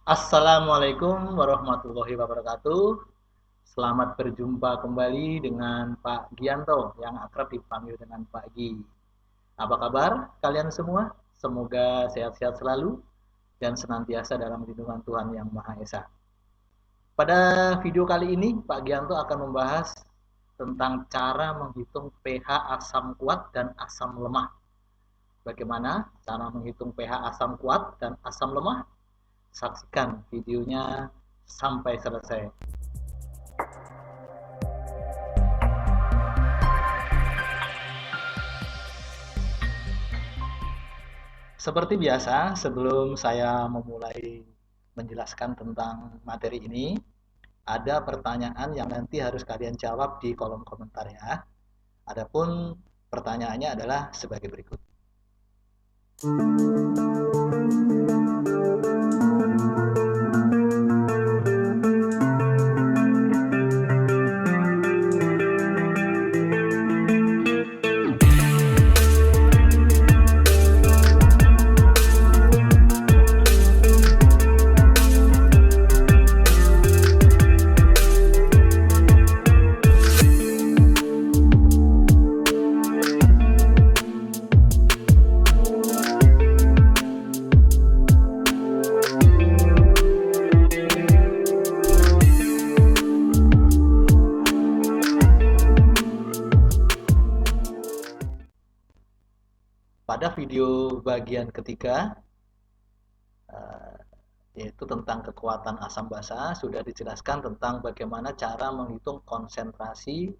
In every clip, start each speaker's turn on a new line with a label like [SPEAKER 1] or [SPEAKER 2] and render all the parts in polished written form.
[SPEAKER 1] Assalamualaikum warahmatullahi wabarakatuh. Selamat berjumpa kembali dengan Pak Gianto yang akrab dipanggil dengan Pak Gi. Apa kabar kalian semua? Semoga sehat-sehat selalu dan senantiasa dalam lindungan Tuhan Yang Maha Esa. Pada video kali ini, Pak Gianto akan membahas tentang cara menghitung pH asam kuat dan asam lemah. Bagaimana cara menghitung pH asam kuat dan asam lemah? Saksikan videonya sampai selesai. Seperti biasa, sebelum saya memulai menjelaskan tentang materi ini, ada pertanyaan yang nanti harus kalian jawab di kolom komentar ya. Adapun pertanyaannya adalah sebagai berikut. Pada video bagian ketiga, yaitu tentang kekuatan asam basa, sudah dijelaskan tentang bagaimana cara menghitung konsentrasi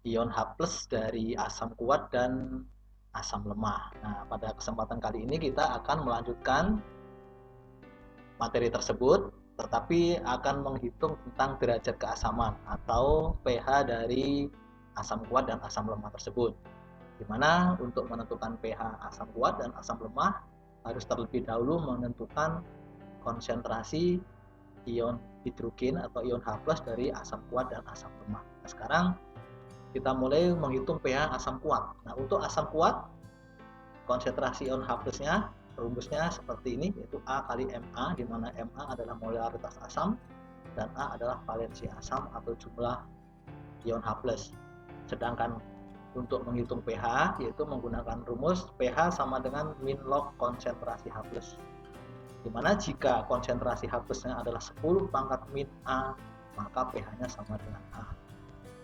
[SPEAKER 1] ion H+ dari asam kuat dan asam lemah. Nah, pada kesempatan kali ini kita akan melanjutkan materi tersebut, tetapi akan menghitung tentang derajat keasaman atau pH dari asam kuat dan asam lemah tersebut. Dimana untuk menentukan pH asam kuat dan asam lemah harus terlebih dahulu menentukan konsentrasi ion hidrogen atau ion H+ dari asam kuat dan asam lemah. Nah, sekarang kita mulai menghitung pH asam kuat. Nah, untuk asam kuat, konsentrasi ion H+-nya, rumusnya seperti ini, yaitu A kali Ma, di mana Ma adalah molaritas asam dan A adalah valensi asam atau jumlah ion H+. Sedangkan untuk menghitung pH, yaitu menggunakan rumus pH sama dengan min log konsentrasi H+. Dimana jika konsentrasi H+-nya adalah 10 pangkat min A, maka pH-nya sama dengan A.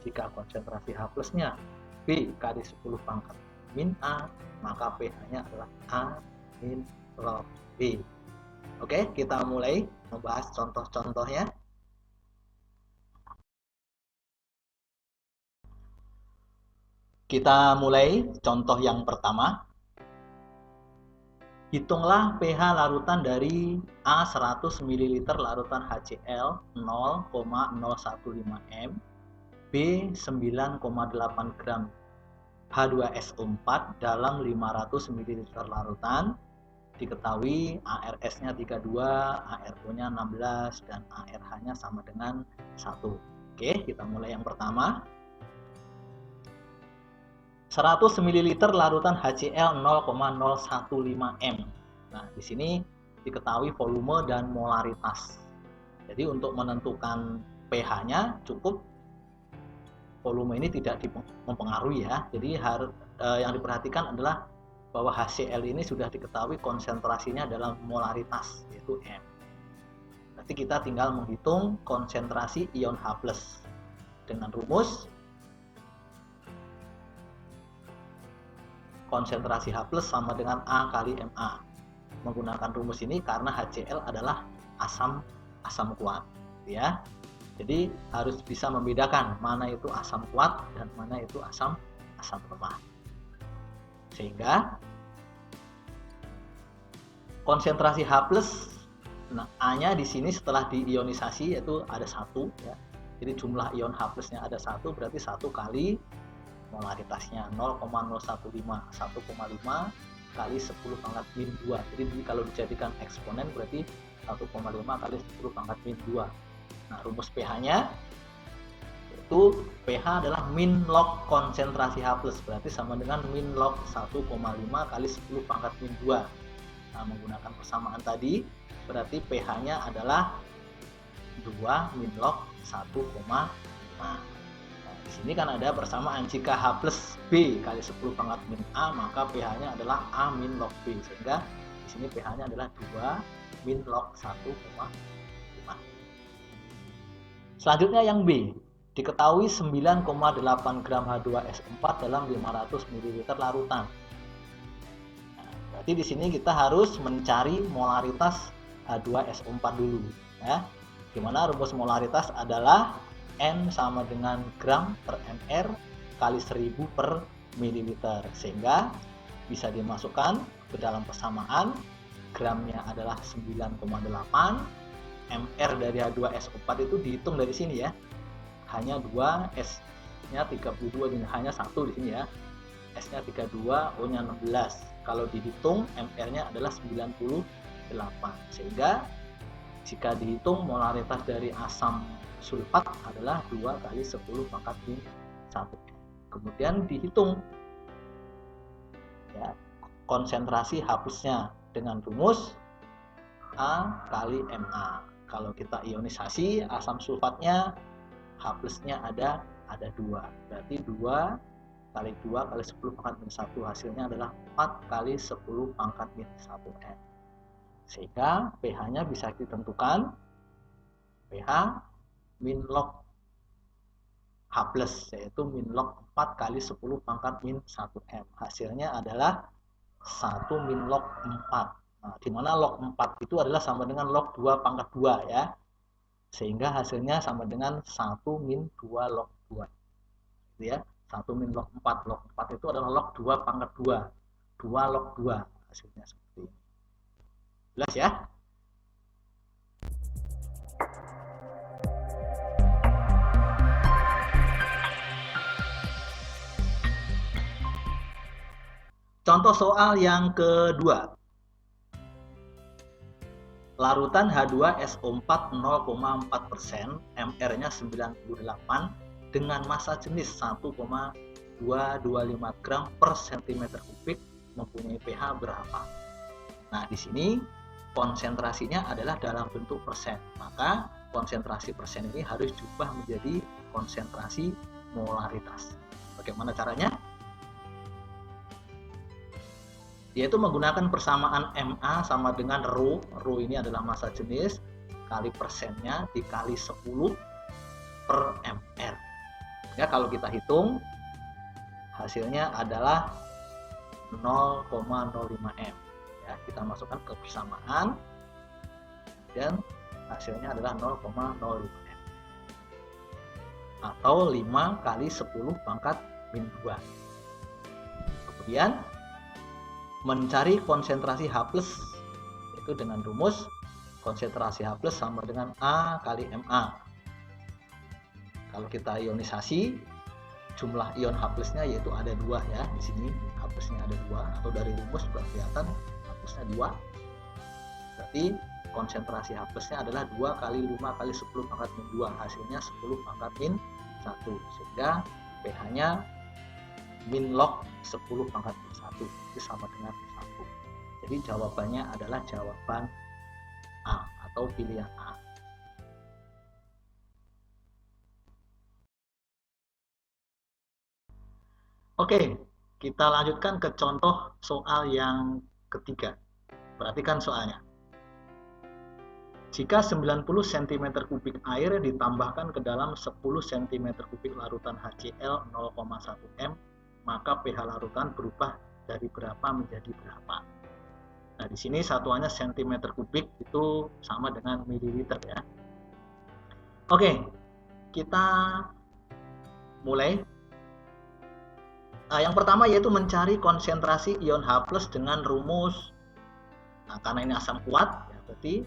[SPEAKER 1] Jika konsentrasi H+-nya B kali 10 pangkat min A, maka pH-nya adalah A min log B. Oke, kita mulai membahas contoh-contohnya. Kita mulai contoh yang pertama. Hitunglah pH larutan dari A 100 ml larutan HCl 0,015 m, B 9,8 gram H2SO4 dalam 500 ml larutan. Diketahui ARS-nya 32, ARO-nya 16, dan ARH-nya sama dengan 1. Oke, kita mulai yang pertama. 100 ml larutan HCl 0,015 m. Nah, di sini diketahui volume dan molaritas. Jadi untuk menentukan pH-nya cukup volume ini tidak mempengaruhi ya. Jadi yang diperhatikan adalah bahwa HCl ini sudah diketahui konsentrasinya dalam molaritas, yaitu M. Nanti kita tinggal menghitung konsentrasi ion H+ dengan rumus konsentrasi H+ sama dengan A kali Ma. Menggunakan rumus ini karena HCl adalah asam kuat, ya. Jadi harus bisa membedakan mana itu asam kuat dan mana itu asam lemah. Sehingga konsentrasi H+, nah A-nya di sini setelah diionisasi yaitu ada 1 ya. Jadi jumlah ion H+-nya ada 1, berarti 1 kali molaritasnya 0,015, 1,5 kali 10 pangkat min 2. Jadi kalau dijadikan eksponen berarti 1,5 kali 10 pangkat min 2. Nah, rumus pH-nya itu pH adalah min log konsentrasi H+, berarti sama dengan min log 1,5 kali 10 pangkat min 2. Nah, menggunakan persamaan tadi, berarti pH-nya adalah 2 min log 1,5. Nah, di sini kan ada persamaan, jika H plus B kali 10 pangkat min A, maka pH-nya adalah A min log B, sehingga di sini pH-nya adalah 2 min log 1,5. Selanjutnya yang B, diketahui 9,8 gram H2S4 dalam 500 ml larutan. Nah, berarti di sini kita harus mencari molaritas H2SO4 dulu, ya. Dimana rumus molaritas adalah N sama dengan gram per mR kali 1000 per mililiter, sehingga bisa dimasukkan ke dalam persamaan. Gramnya adalah 9,8, mR dari H2SO4 itu dihitung dari sini ya, hanya 2, S-nya 32, ini hanya 1 di sini ya, S-nya 32, O-nya 16. Kalau dihitung mR-nya adalah 98, sehingga jika dihitung molaritas dari asam sulfat adalah 2 kali 10 pangkat min 1. Kemudian dihitung ya konsentrasi H+-nya dengan rumus A kali Ma. Kalau kita ionisasi asam sulfatnya, H+-nya ada 2. Berarti 2 kali 2 kali 10 pangkat min 1, hasilnya adalah 4 kali 10 pangkat min 1 M. Sehingga pH-nya bisa ditentukan pH min log H+, yaitu min log 4 kali 10 pangkat min 1 M. Hasilnya adalah 1 min log 4. Nah, di mana log 4 itu adalah sama dengan log 2 pangkat 2 ya. Sehingga hasilnya sama dengan 1 min 2 log 2. Gitu ya. 1 min log 4. Log 4 itu adalah log 2 pangkat 2. 2 log 2. Hasilnya seperti ini. Jelas ya? Contoh soal yang kedua. Larutan H2SO4 0,4%, mR-nya 98 dengan massa jenis 1,225 gram per cm kubik mempunyai pH berapa? Nah, di sini konsentrasinya adalah dalam bentuk persen. Maka konsentrasi persen ini harus diubah menjadi konsentrasi molaritas. Bagaimana caranya? Yaitu menggunakan persamaan Ma sama dengan Rho. Rho ini adalah massa jenis kali persennya dikali 10 per mR. Ya, kalau kita hitung hasilnya adalah 0,05 M. Ya, kita masukkan ke persamaan dan hasilnya adalah 0,05 M. Atau 5 kali 10 pangkat min 2. Kemudian mencari konsentrasi H+, itu dengan rumus konsentrasi H+ sama dengan A kali Ma. Kalau kita ionisasi, jumlah ion H+-nya yaitu ada 2 ya. Di sini H+-nya ada 2, atau dari rumus sudah kelihatan H+-nya 2. Berarti konsentrasi H+-nya adalah 2 kali 5 kali 10 pangkat min 2, hasilnya 10 pangkat min 1, sehingga pH-nya min log 10 pangkat min 1, itu sama dengan 1. Jadi jawabannya adalah jawaban A atau pilihan A. Oke, kita lanjutkan ke contoh soal yang ketiga. Perhatikan soalnya. Jika 90 cm kubik air ditambahkan ke dalam 10 cm kubik larutan HCl 0,1 M, maka pH larutan berubah dari berapa menjadi berapa. Nah, di sini satuannya cm kubik, itu sama dengan mililiter ya. Oke, kita mulai. Yang pertama yaitu mencari konsentrasi ion H+ dengan rumus. Nah, karena ini asam kuat, ya, berarti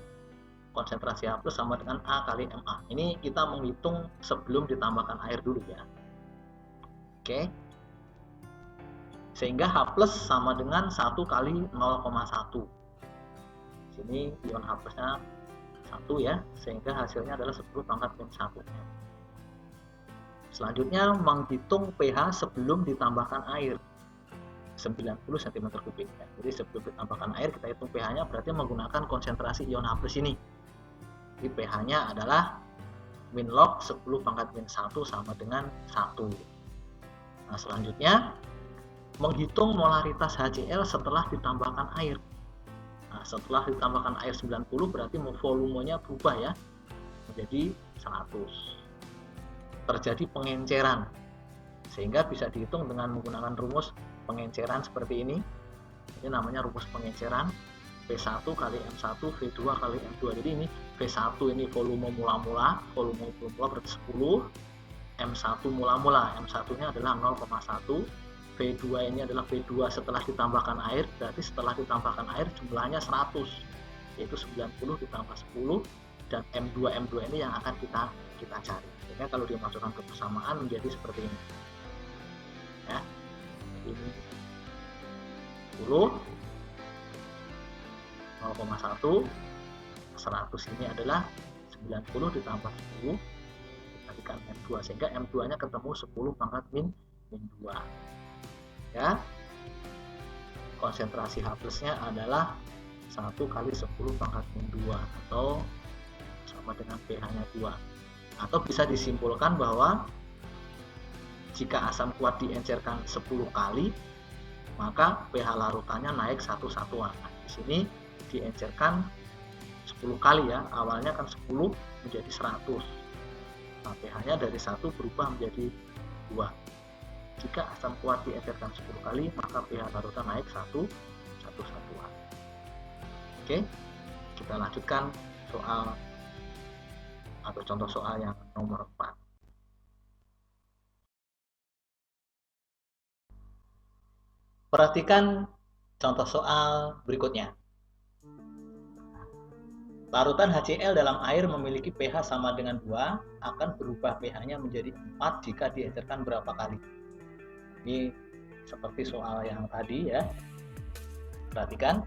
[SPEAKER 1] konsentrasi H+ sama dengan A kali Ma. Ini kita menghitung sebelum ditambahkan air dulu ya. Oke. Sehingga H+ sama dengan 1 kali 0,1. Sini ion H+-nya 1 ya, sehingga hasilnya adalah 10 pangkat min 1 M. Selanjutnya menghitung pH sebelum ditambahkan air. 90 cm3. Jadi sebelum ditambahkan air kita hitung pH-nya, berarti menggunakan konsentrasi ion H+ ini. Jadi pH-nya adalah min log 10 pangkat min 1 sama dengan 1. Nah, selanjutnya menghitung molaritas HCl setelah ditambahkan air. Nah, setelah ditambahkan air 90 berarti volumenya berubah ya, menjadi 100. Terjadi pengenceran, sehingga bisa dihitung dengan menggunakan rumus pengenceran seperti ini. Ini namanya rumus pengenceran, V1 kali M1 V2 kali M2. Jadi ini V1 ini volume mula-mula berarti 10, M1 mula-mula, M1 nya adalah 0,1, V2 ini adalah V2 setelah ditambahkan air, berarti setelah ditambahkan air jumlahnya 100, yaitu 90 ditambah 10, dan M2 ini yang akan kita cari. Sehingga kalau dimasukkan ke persamaan menjadi seperti ini ya, ini 10, 0,1, 100 ini adalah 90 ditambah 10 dikalikan M2, sehingga M2 nya ketemu 10 pangkat min 2 ya. Konsentrasi H+ nya adalah 1 kali 10 pangkat min 2 atau sama dengan pH nya 2. Atau bisa disimpulkan bahwa jika asam kuat diencerkan 10 kali, maka pH larutannya naik 1 satuan. Nah, di sini diencerkan 10 kali ya, awalnya kan 10 menjadi 100. Nah, pH-nya dari 1 berubah menjadi 2. Jika asam kuat diencerkan 10 kali, maka pH larutan naik 1 satuan. Oke, kita lanjutkan soal atau contoh soal yang nomor 4. Perhatikan contoh soal berikutnya. Larutan HCl dalam air memiliki pH sama dengan 2, akan berubah pH-nya menjadi 4 jika diencerkan berapa kali. Ini seperti soal yang tadi ya. Perhatikan.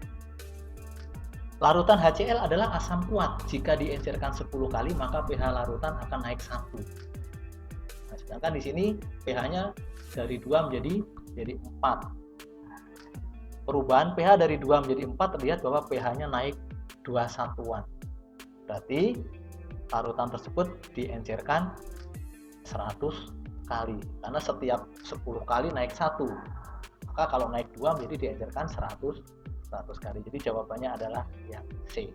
[SPEAKER 1] Larutan HCl adalah asam kuat. Jika diencerkan 10 kali, maka pH larutan akan naik 1. Nah, sedangkan di sini pH-nya dari 2 menjadi 4. Perubahan pH dari 2 menjadi 4 terlihat bahwa pH-nya naik 2 satuan. Berarti larutan tersebut diencerkan 100 kali. Karena setiap 10 kali naik 1. Maka kalau naik 2 menjadi diencerkan 100 kali. Jadi jawabannya adalah yang C.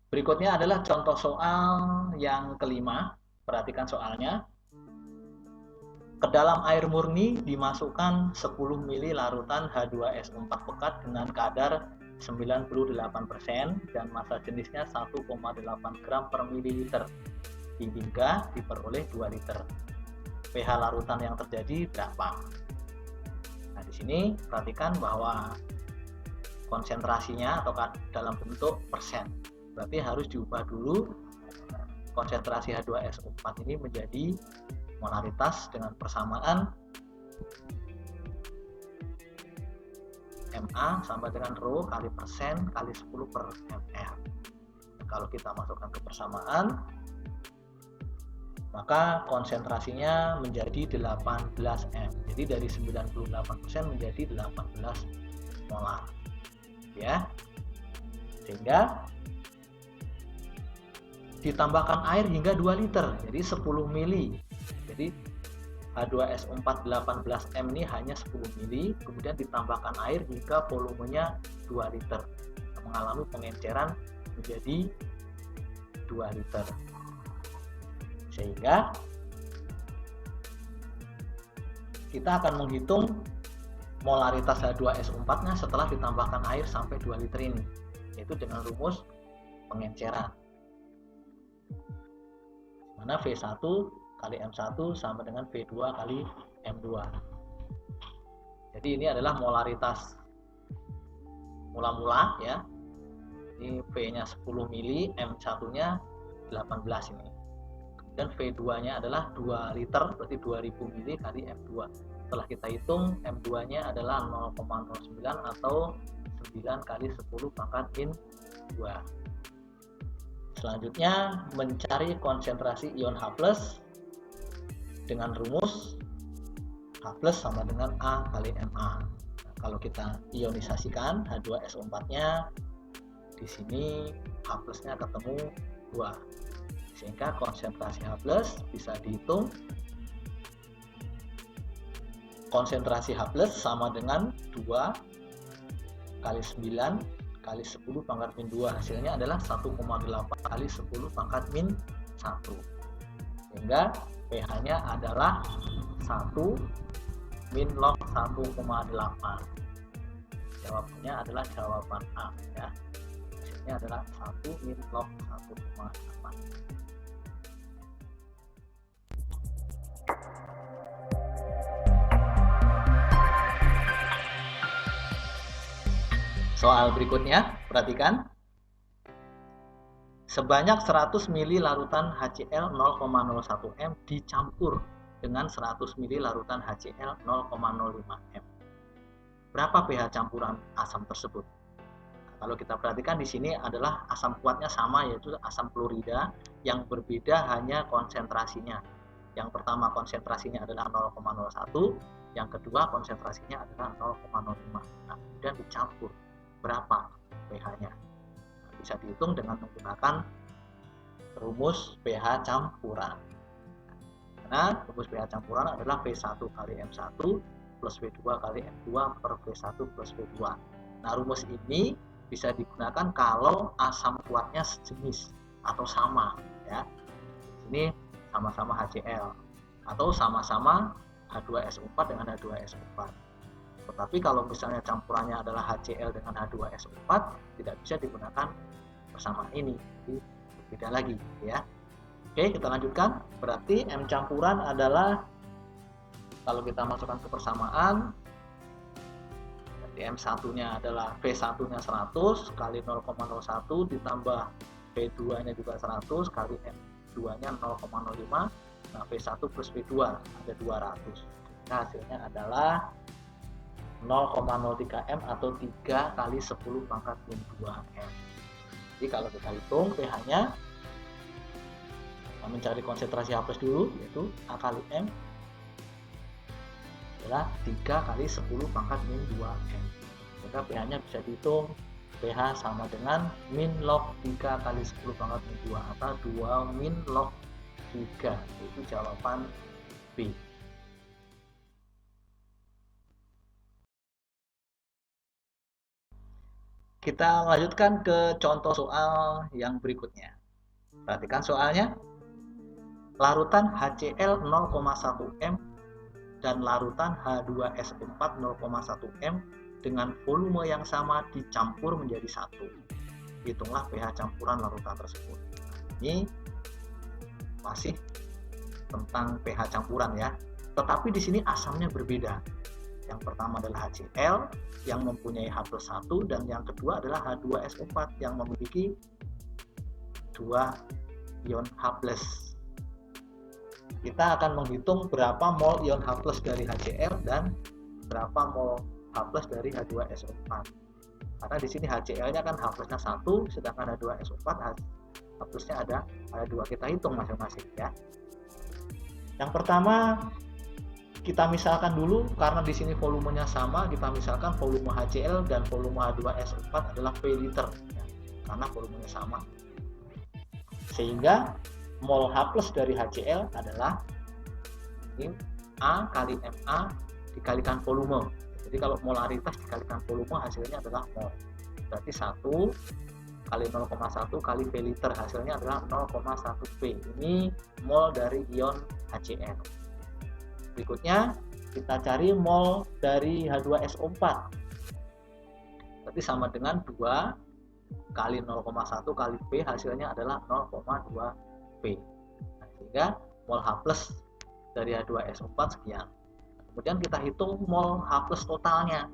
[SPEAKER 1] Berikutnya adalah contoh soal yang kelima. Perhatikan soalnya. Ke dalam air murni dimasukkan 10 ml larutan H2SO4 pekat dengan kadar 98% dan massa jenisnya 1,8 gram per mililiter hingga diperoleh 2 liter. pH larutan yang terjadi berapa? Nah, di sini perhatikan bahwa konsentrasinya atau dalam bentuk persen. Berarti harus diubah dulu konsentrasi H2SO4 ini menjadi molaritas dengan persamaan MA sama dengan rho kali persen kali 10 per ml. Kalau kita masukkan ke persamaan, maka konsentrasinya menjadi 18 M. Jadi dari 98% menjadi 18 molar. Ya. Sehingga ditambahkan air hingga 2 liter. Jadi 10 mili. Jadi H2SO4 18 M ini hanya 10 mili, kemudian ditambahkan air hingga volumenya 2 liter. Mengalami pengenceran menjadi 2 liter. Sehingga kita akan menghitung molaritas H2SO4-nya setelah ditambahkan air sampai 2 liter ini, yaitu dengan rumus pengenceran. Mana V1 kali M1 sama dengan V2 kali M2. Jadi ini adalah molaritas mula-mula ya. Ini V-nya 10 mili, M1-nya 18 ini. Dan V2-nya adalah 2 liter, berarti 2000 mili kali M2. Setelah kita hitung, M2-nya adalah 0,09 atau 9 kali 10 pangkat min 2. Selanjutnya, mencari konsentrasi ion H+. dengan rumus H+ sama dengan A kali Ma. Nah, kalau kita ionisasikan H2SO4-nya di sini H+-nya ketemu 2. Sehingga konsentrasi H+ bisa dihitung. Konsentrasi H+ sama dengan 2 kali 9 kali 10 pangkat min 2. Hasilnya adalah 1,8 kali 10 pangkat min 1. Sehingga pH-nya adalah 1 min log 1,8. Jawabannya adalah jawaban A ya. Hasilnya adalah 1 min log 1,8. Soal berikutnya, perhatikan. Sebanyak 100 ml larutan HCl 0,01 m dicampur dengan 100 ml larutan HCl 0,05 m. Berapa pH campuran asam tersebut? Kalau kita perhatikan di sini adalah asam kuatnya sama, yaitu asam klorida, yang berbeda hanya konsentrasinya. Yang pertama konsentrasinya adalah 0,01, yang kedua konsentrasinya adalah 0,05. Nah, kemudian dicampur berapa pH-nya? Bisa dihitung dengan menggunakan rumus pH campuran. Karena rumus pH campuran adalah V1 kali M1 plus V2 kali M2 per V1 plus V2. Nah, rumus ini bisa digunakan kalau asam kuatnya sejenis atau sama ya. Ini sama-sama HCl atau sama-sama H2SO4 dengan H2SO4. Tetapi kalau misalnya campurannya adalah HCl dengan H2SO4, tidak bisa digunakan persamaan ini, jadi berbeda lagi ya. Oke, kita lanjutkan. Berarti M campuran adalah, kalau kita masukkan ke persamaan, jadi M1 nya adalah V1 nya 100 kali 0,01 ditambah V2 nya juga 100 kali M2 nya 0,05. Nah, V1 plus V2 ada 200. Nah, hasilnya adalah 0,03 m atau 3 kali 10 pangkat min 2 m. Jadi kalau kita hitung pH-nya, kita mencari konsentrasi H+ dulu, yaitu A kali M adalah 3 kali 10 pangkat min 2 m. Maka pH-nya bisa dihitung, pH sama dengan min log 3 kali 10 pangkat min 2 atau 2 min log 3. Itu jawaban B. Kita lanjutkan ke contoh soal yang berikutnya. Perhatikan soalnya. Larutan HCl 0,1 m dan larutan H2SO4 0,1 m dengan volume yang sama dicampur menjadi satu. Hitunglah pH campuran larutan tersebut. Ini masih tentang pH campuran ya. Tetapi di sini asamnya berbeda. Yang pertama adalah HCl yang mempunyai H+1 dan yang kedua adalah H2SO4 yang memiliki 2 ion H+. Kita akan menghitung berapa mol ion H+ dari HCl dan berapa mol H+ dari H2SO4. Karena di sini HCl-nya kan H+-nya 1, sedangkan H2SO4 H+-nya ada 2. Kita hitung masing-masing ya. Yang pertama kita misalkan dulu, karena di sini volumenya sama, kita misalkan volume HCl dan volume H2SO4 adalah V liter ya, karena volumenya sama. Sehingga mol H+ dari HCl adalah ini A kali Ma dikalikan volume. Jadi kalau molaritas dikalikan volume hasilnya adalah mol. Berarti 1 kali 0,1 kali V liter hasilnya adalah 0,1 V. Ini mol dari ion HCl. Berikutnya kita cari mol dari H2SO4. Berarti sama dengan 2 kali 0,1 kali V hasilnya adalah 0,2 V. Nah, sehingga mol H+ dari H2SO4 sekian. Kemudian kita hitung mol H+ totalnya.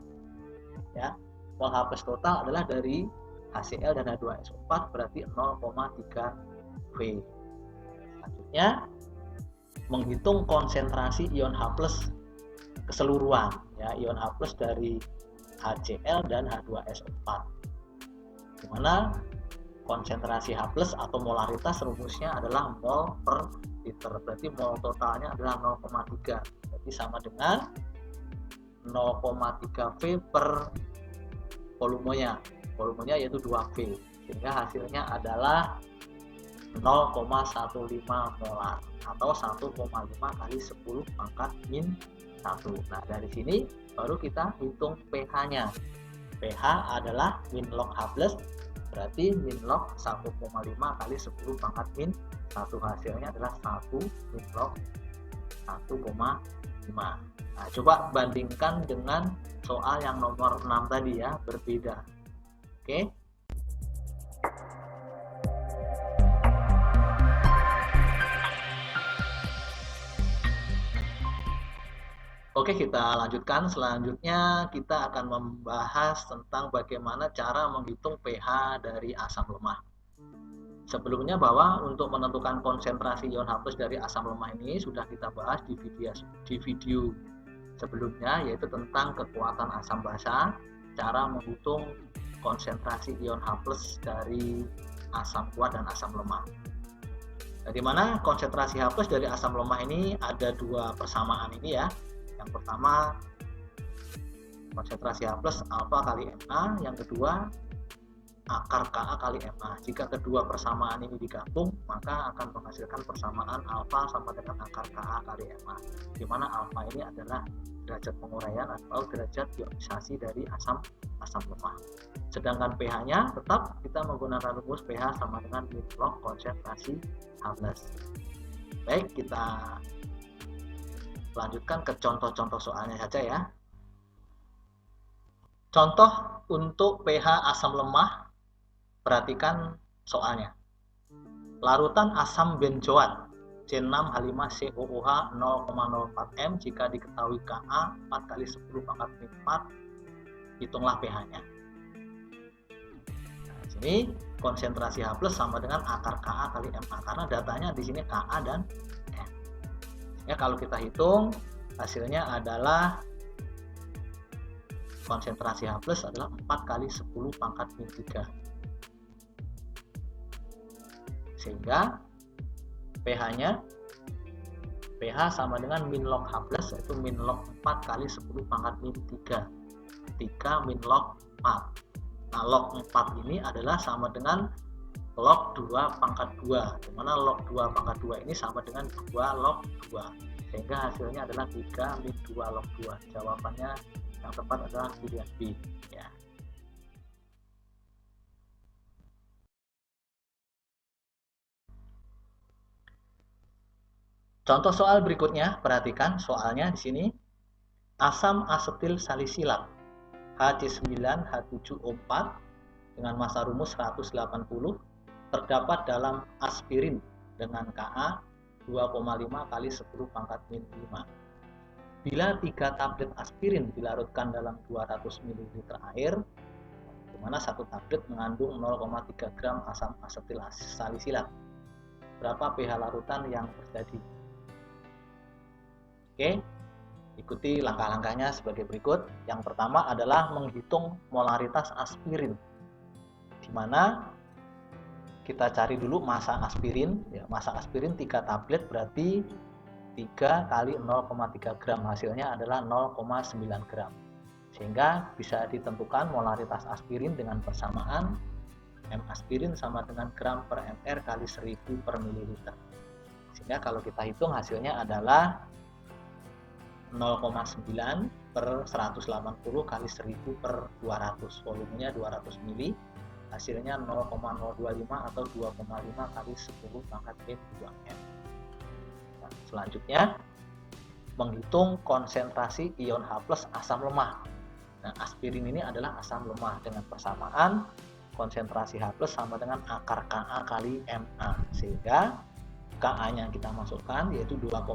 [SPEAKER 1] Ya, mol H+ total adalah dari HCl dan H2SO4 berarti 0,3 V. Selanjutnya menghitung konsentrasi ion H+ keseluruhan ya, ion H+ dari HCl dan H2SO4. Dimana konsentrasi H+ atau molaritas rumusnya adalah mol per liter. Berarti mol totalnya adalah 0,3. Berarti sama dengan 0,3 V per volumenya. Volumenya yaitu 2 V. Sehingga hasilnya adalah 0,15 molar atau 1,5 kali 10 pangkat min 1. Nah, dari sini baru kita hitung pH-nya. pH adalah min log H+, berarti min log 1,5 kali 10 pangkat min 1. Hasilnya adalah 1 min log 1,5. Nah, coba bandingkan dengan soal yang nomor 6 tadi ya, berbeda. Oke. Oke, kita lanjutkan. Selanjutnya kita akan membahas tentang bagaimana cara menghitung pH dari asam lemah. Sebelumnya bahwa untuk menentukan konsentrasi ion H+ dari asam lemah ini sudah kita bahas di video sebelumnya, yaitu tentang kekuatan asam basa, cara menghitung konsentrasi ion H+ dari asam kuat dan asam lemah. Nah, di mana konsentrasi H+ dari asam lemah ini ada dua persamaan ini ya. Yang pertama konsentrasi H+ alfa kali Ma, yang kedua akar Ka kali Ma. Jika kedua persamaan ini digabung, maka akan menghasilkan persamaan alfa sama dengan akar Ka kali Ma, di mana alfa ini adalah derajat penguraian atau derajat ionisasi dari asam lemah. Sedangkan pH-nya tetap kita menggunakan rumus pH sama dengan min log konsentrasi H+. Baik, kita lanjutkan ke contoh-contoh soalnya saja ya. Contoh untuk pH asam lemah, perhatikan soalnya. Larutan asam benzoat C6H5COOH 0,04 m jika diketahui Ka 4 kali 10 pangkat min 4, hitunglah pH-nya. Nah, di sini konsentrasi H+ sama dengan akar Ka kali Ma, karena datanya di sini Ka dan M. Ya, kalau kita hitung hasilnya adalah konsentrasi H+ adalah 4 kali 10 pangkat min 3. Sehingga pH-nya sama dengan min log H+, yaitu min log 4 kali 10 pangkat min 3. 3 min log 4. Nah, log 4 ini adalah sama dengan log 2 pangkat 2, di mana log 2 pangkat 2 ini sama dengan 2 log 2, sehingga hasilnya adalah 3 min 2 log 2. Jawabannya yang tepat adalah pilihan B ya. Contoh soal berikutnya, perhatikan soalnya di sini. Asam asetil salisilat HC9H7O4 dengan massa rumus 180 terdapat dalam aspirin dengan Ka 2,5 kali 10 pangkat min 5. Bila 3 tablet aspirin dilarutkan dalam 200 ml air, di mana satu tablet mengandung 0,3 gram asam asetil salisilat, berapa pH larutan yang terjadi? Oke, ikuti langkah-langkahnya sebagai berikut. Yang pertama adalah menghitung molaritas aspirin, di mana kita cari dulu massa aspirin ya. Massa aspirin 3 tablet berarti 3 kali 0,3 gram, hasilnya adalah 0,9 gram, sehingga bisa ditentukan molaritas aspirin dengan persamaan M aspirin sama dengan gram per mr kali 1000 per mililiter. Sehingga kalau kita hitung hasilnya adalah 0,9 per 180 kali 1000 per 200, volumenya 200 ml, hasilnya 0,025 atau 2,5 kali 10 pangkat min 2m. Nah, selanjutnya menghitung konsentrasi ion H+ asam lemah. Nah, aspirin ini adalah asam lemah dengan persamaan konsentrasi H+ sama dengan akar Ka kali Ma, sehingga Ka-nya kita masukkan yaitu 2,5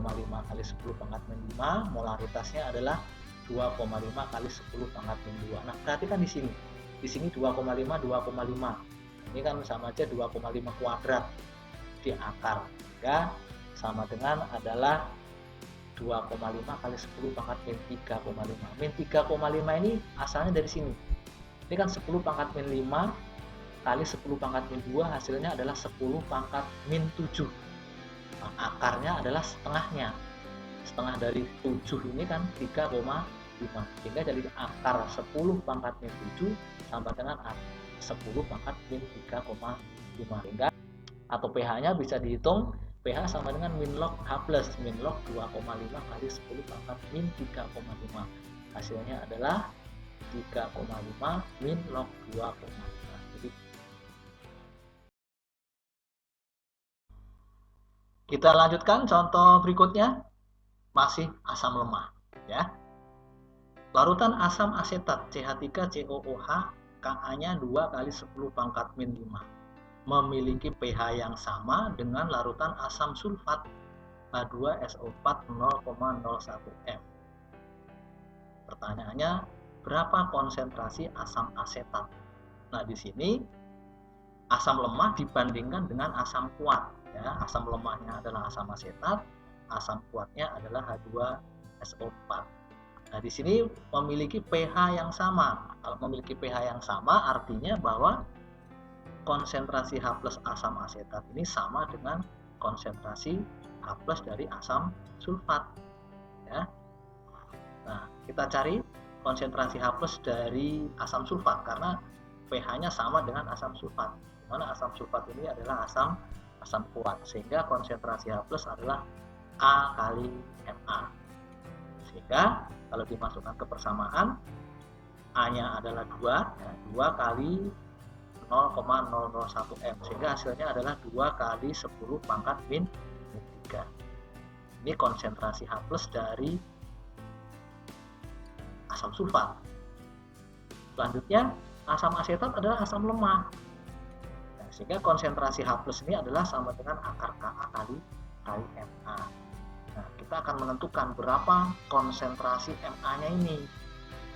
[SPEAKER 1] kali 10 pangkat min 5, molaritasnya adalah 2,5 kali 10 pangkat min 2. Nah, perhatikan di sini. Di sini 2,5. Ini kan sama aja 2,5 kuadrat di akar. Ya, sama dengan adalah 2,5 kali 10 pangkat min 3,5. Min 3,5 ini asalnya dari sini. Ini kan 10 pangkat min 5 kali 10 pangkat min 2 hasilnya adalah 10 pangkat min 7. Nah, akarnya adalah setengahnya. Setengah dari 7 ini kan 3,5. Sehingga jadi akar 10 pangkat min 7 sama dengan 10 pangkat min 3,5. Sehingga atau pH-nya bisa dihitung, pH sama dengan min log H plus, min log 2,5 kali 10 pangkat min 3,5. Hasilnya adalah 3,5 min log 2,5. Jadi kita lanjutkan contoh berikutnya, masih asam lemah ya. Larutan asam asetat CH3COOH Ka-nya 2 kali 10 pangkat min 5 memiliki pH yang sama dengan larutan asam sulfat H2SO4 0,01 m. Pertanyaannya, berapa konsentrasi asam asetat? Nah, di sini asam lemah dibandingkan dengan asam kuat ya. Asam lemahnya adalah asam asetat, asam kuatnya adalah H2SO4. Nah, di sini memiliki pH yang sama. Kalau memiliki pH yang sama artinya bahwa konsentrasi H plus asam asetat ini sama dengan konsentrasi H plus dari asam sulfat ya. Nah, kita cari konsentrasi H plus dari asam sulfat karena pH-nya sama dengan asam sulfat. Dimana asam sulfat ini adalah asam kuat, sehingga konsentrasi H plus adalah A kali Ma. Sehingga kalau dimasukkan ke persamaan, A-nya adalah 2, ya, 2 kali 0,001 m, sehingga hasilnya adalah 2 kali 10 pangkat min 3. Ini konsentrasi H plus dari asam sulfat. Selanjutnya, asam asetat adalah asam lemah. Nah, sehingga konsentrasi H plus ini adalah sama dengan akar Ka kali Ma. Nah, kita akan menentukan berapa konsentrasi Ma-nya ini.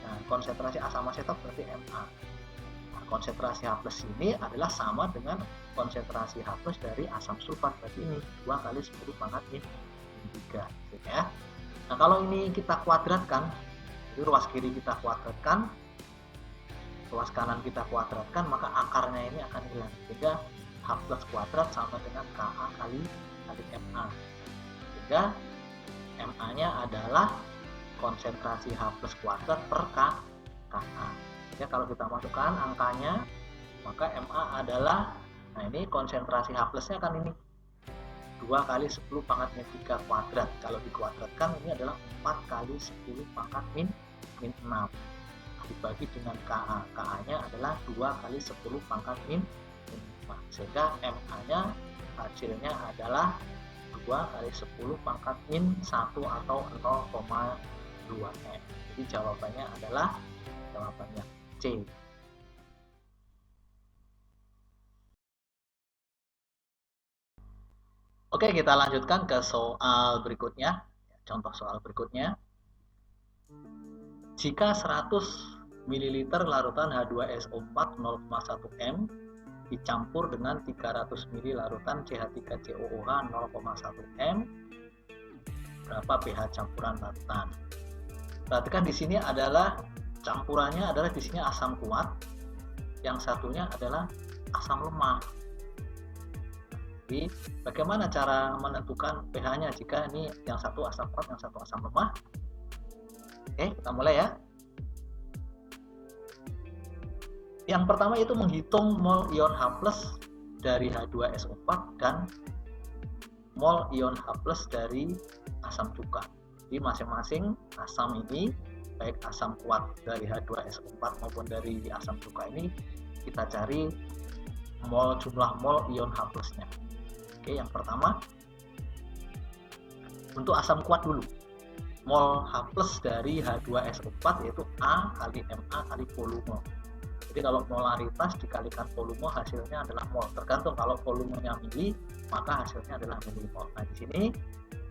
[SPEAKER 1] Nah, konsentrasi asam asetat berarti Ma. Nah, konsentrasi H plus ini adalah sama dengan konsentrasi H plus dari asam sulfat, berarti ini 2 kali 10 pangkat min 3. Ya. Nah, kalau ini kita kuadratkan, jadi ruas kiri kita kuadratkan, ruas kanan kita kuadratkan, maka akarnya ini akan hilang. Sehingga H plus kuadrat sama dengan Ka kali Ma. Sehingga Ma-nya adalah konsentrasi H plus kuadrat per Ka. Jadi kalau kita masukkan angkanya, maka Ma adalah, nah ini konsentrasi H plusnya kan ini 2 kali 10 pangkat min 3 kuadrat. Kalau dikuadratkan ini adalah 4 kali 10 pangkat min 6 dibagi dengan Ka. Ka-nya adalah 2 kali 10 pangkat min 5. Sehingga Ma-nya hasilnya adalah 2 kali 10 pangkat min 1 atau 0,2 m. Jadi jawabannya adalah jawabannya C. Oke, kita lanjutkan ke soal berikutnya. Contoh soal berikutnya. Jika 100 ml larutan H2SO4 0,1 m dicampur dengan 300 ml larutan CH3COOH 0,1 m, berapa pH campuran larutan? Perhatikan di sini adalah campurannya adalah di sini asam kuat, yang satunya adalah asam lemah. Jadi bagaimana cara menentukan pH-nya jika ini yang satu asam kuat, yang satu asam lemah? Oke, kita mulai ya. Yang pertama itu menghitung mol ion H+ dari H2SO4 dan mol ion H+ dari asam cuka. Jadi masing-masing asam ini, baik asam kuat dari H2SO4 maupun dari asam cuka ini, kita cari jumlah mol ion H+-nya. Oke, yang pertama untuk asam kuat dulu. Mol H+ dari H2SO4 yaitu A kali Ma kali volume. Jadi kalau molaritas dikalikan volume hasilnya adalah mol. Tergantung, kalau volumenya mili maka hasilnya adalah milimol. Nah, di sini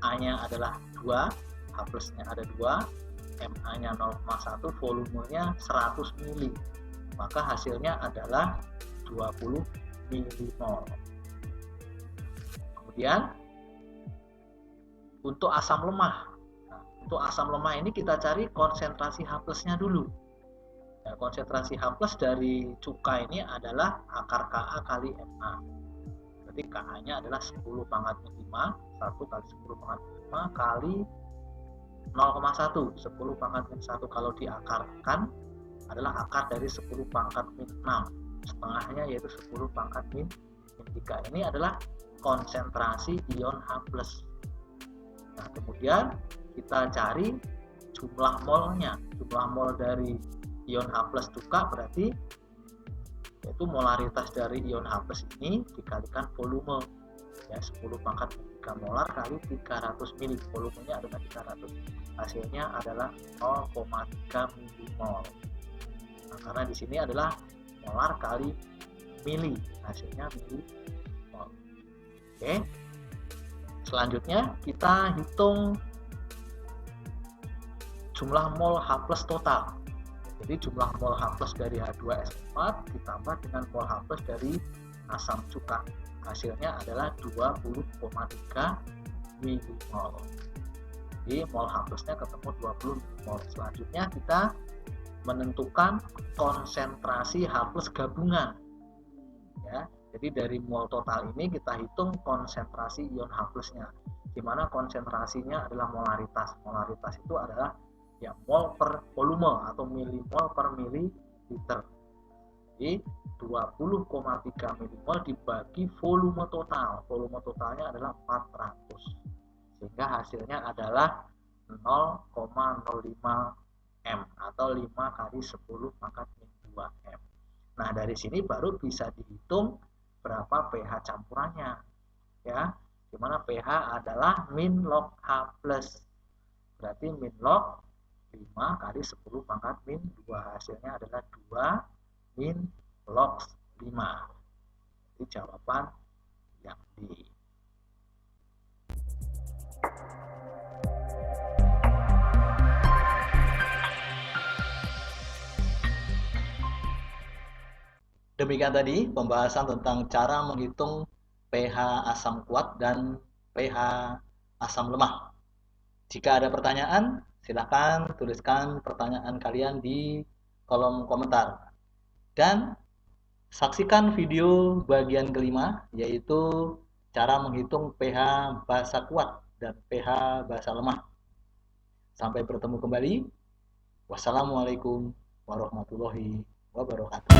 [SPEAKER 1] A-nya adalah 2, H+-nya ada 2, Ma-nya 0,1, volumenya 100 mili. Maka hasilnya adalah 20 milimol. Kemudian untuk asam lemah. Nah, untuk asam lemah ini kita cari konsentrasi H+-nya dulu. Nah, konsentrasi H+ dari cuka ini adalah akar Ka kali Ma. Berarti Ka-nya adalah 10 pangkat min 5, 1 kali 10 pangkat min 5 kali 0,1, 10 pangkat min 1 kalau diakarkan adalah akar dari 10 pangkat min 6. Setengahnya yaitu 10 pangkat min 3. Ini adalah konsentrasi ion H+. Nah, kemudian kita cari jumlah molnya. Jumlah mol dari ion H+ cuka berarti yaitu molaritas dari ion H+ ini dikalikan volume. Ya, 10 pangkat 3 molar kali 300 mili. Volumenya adalah 300. Hasilnya adalah 0,3 milimol. Nah, karena di sini adalah molar kali mili, hasilnya milimol. Oke. Selanjutnya kita hitung jumlah mol H+ total. Jadi jumlah mol H+ dari H2S4 ditambah dengan mol H+ dari asam cuka. Hasilnya adalah 20,3 milimol. Jadi mol H+-nya ketemu 20 mol. Selanjutnya kita menentukan konsentrasi H+ gabungan. Ya, jadi dari mol total ini kita hitung konsentrasi ion H+-nya. Di mana konsentrasinya adalah molaritas. Molaritas itu adalah ya mol per volume atau milimol per mililiter. Jadi 20,3 milimol dibagi volume total. Volume totalnya adalah 400. Sehingga hasilnya adalah 0,05 M atau 5 kali 10 pangkat min 2 M. Nah, dari sini baru bisa dihitung berapa pH campurannya. Ya, dimana pH adalah min log H+. Berarti min log 5 kali 10 pangkat min 2. Hasilnya adalah 2 min log 5. Jadi jawaban yang D. Demikian tadi pembahasan tentang cara menghitung pH asam kuat dan pH asam lemah. Jika ada pertanyaan, silakan tuliskan pertanyaan kalian di kolom komentar. Dan saksikan video bagian kelima, yaitu cara menghitung pH basa kuat dan pH basa lemah. Sampai bertemu kembali. Wassalamualaikum warahmatullahi wabarakatuh.